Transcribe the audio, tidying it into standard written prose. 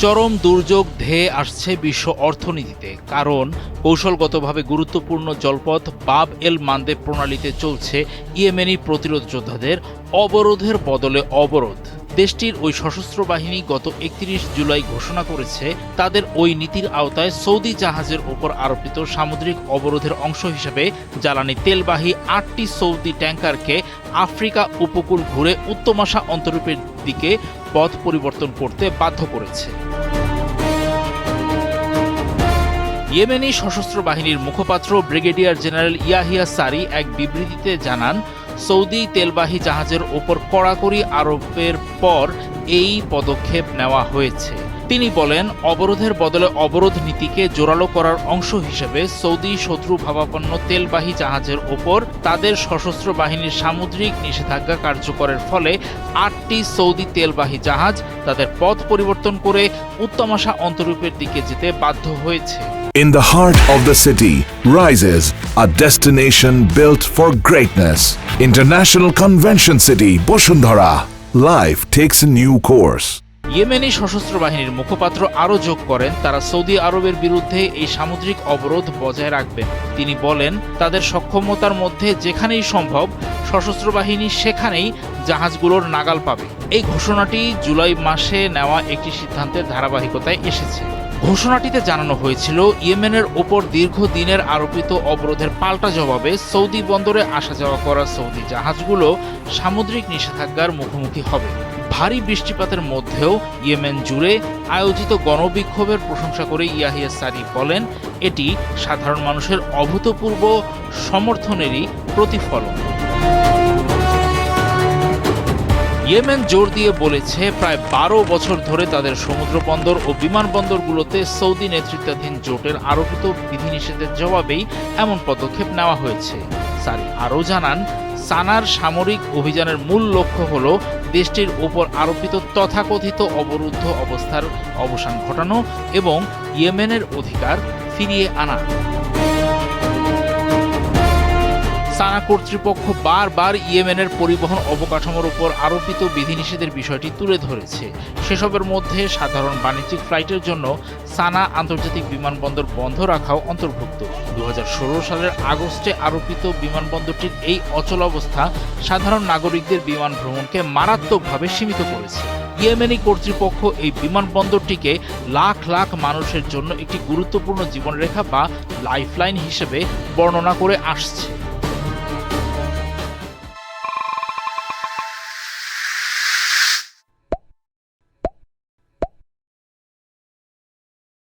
চরম দুর্যোগ ধেয়ে আসছে বিশ্ব অর্থনীতিতে, কারণ কৌশলগতভাবে গুরুত্বপূর্ণ জলপথ বাব এল মান্দেব প্রণালীতে চলছে ইয়েমেনি প্রতিরোধ যোদ্ধাদের অবরোধের বদলে অবরোধ। দেশটির ওই সশস্ত্র বাহিনী গত ৩১ জুলাই ঘোষণা করেছে তাদের ওই নীতির আওতায় সৌদি জাহাজের ওপর আরোপিত সামুদ্রিক অবরোধের অংশ হিসেবে জ্বালানি তেলবাহী ৮টি সৌদি ট্যাঙ্কারকে আফ্রিকা উপকূল ঘুরে উত্তমাশা অন্তরীপের দিকে পথ পরিবর্তন করতে বাধ্য করেছে। ইয়েমেনি সশস্ত্র বাহিনীর মুখপাত্র ব্রিগেডিয়ার জেনারেল ইয়াহিয়া সারি এক বিবৃতিতে জানান, সৌদি তেলবাহী জাহাজের ওপর কড়াকড়ি আরোপের পর এই পদক্ষেপ নেওয়া হয়েছে। তিনি বলেন, অবরোধের বদলে অবরোধ নীতিকে জোরালো করার অংশ হিসেবে সৌদি শত্রু ভাবাপন্ন তেলবাহী জাহাজের ওপর তাদের সশস্ত্র বাহিনীর সামুদ্রিক নিষেধাজ্ঞা কার্যকরের ফলে ৮টি সৌদি তেলবাহী জাহাজ তাদের পথ পরিবর্তন করে উত্তমাশা অন্তরীপের দিকে যেতে বাধ্য হয়েছে। In the heart of the city rises a destination built for greatness. International Convention City, Bosundhara. Life takes a new course. Yemeni সশস্ত্র বাহিনীর মুখপাত্র আরও যোগ করেন, তারা সৌদি আরবের বিরুদ্ধে এই সামুদ্রিক অবরোধ বজায় রাখবেন। তিনি বলেন, তাদের সক্ষমতার মধ্যে যেখানেই সম্ভব সশস্ত্র বাহিনী সেখানেই জাহাজগুলোর নাগাল পাবে। এই ঘোষণাটি জুলাই মাসে নেওয়া একটি সিদ্ধান্তের ধারাবাহিকতায় এসেছে। ঘোষণাটিতে জানানো হয়েছিল, ইয়েমেনের ওপর দীর্ঘদিনের আরোপিত অবরোধের পাল্টা জবাবে সৌদি বন্দরে আসা যাওয়া করা সৌদি জাহাজগুলো সামুদ্রিক নিষেধাজ্ঞার মুখোমুখি হবে। ভারী বৃষ্টিপাতের মধ্যেও ইয়েমেন জুড়ে আয়োজিত গণবিক্ষোভের প্রশংসা করে ইয়াহিয়া সারি বলেন, এটি সাধারণ মানুষের অভূতপূর্ব সমর্থনেরই প্রতিফলন। ইয়েমেন জোর দিয়ে বলেছে, প্রায় ১২ বছর ধরে তাদের সমুদ্র বন্দর ও বিমানবন্দরগুলোতে সৌদি নেতৃত্বাধীন জোটের আরোপিত বিধিনিষেধের জবাবেই এমন পদক্ষেপ নেওয়া হয়েছে। সারি আরও জানান, সানার সামরিক অভিযানের মূল লক্ষ্য হল দেশটির ওপর আরোপিত তথাকথিত অবরুদ্ধ অবস্থার অবসান ঘটানো এবং ইয়েমেনের অধিকার ফিরিয়ে আনা। সানা কর্তৃপক্ষ বারবার ইয়েমেনের পরিবহন অবকাঠামোর উপর আরোপিত বিধিনিষেধের বিষয়টি তুলে ধরেছে। সেসবের মধ্যে সাধারণ বাণিজ্যিক ফ্লাইটের জন্য সানা আন্তর্জাতিক বিমানবন্দর বন্ধ রাখাও অন্তর্ভুক্ত। ২০১৬ সালের আগস্টে আরোপিত বিমানবন্দরটির এই অচলাবস্থা সাধারণ নাগরিকদের বিমান ভ্রমণকে মারাত্মকভাবে সীমিত করেছে। ইয়েমেনি কর্তৃপক্ষ এই বিমানবন্দরটিকে লাখ লাখ মানুষের জন্য একটি গুরুত্বপূর্ণ জীবনরেখা বা লাইফলাইন হিসেবে বর্ণনা করে আসছে।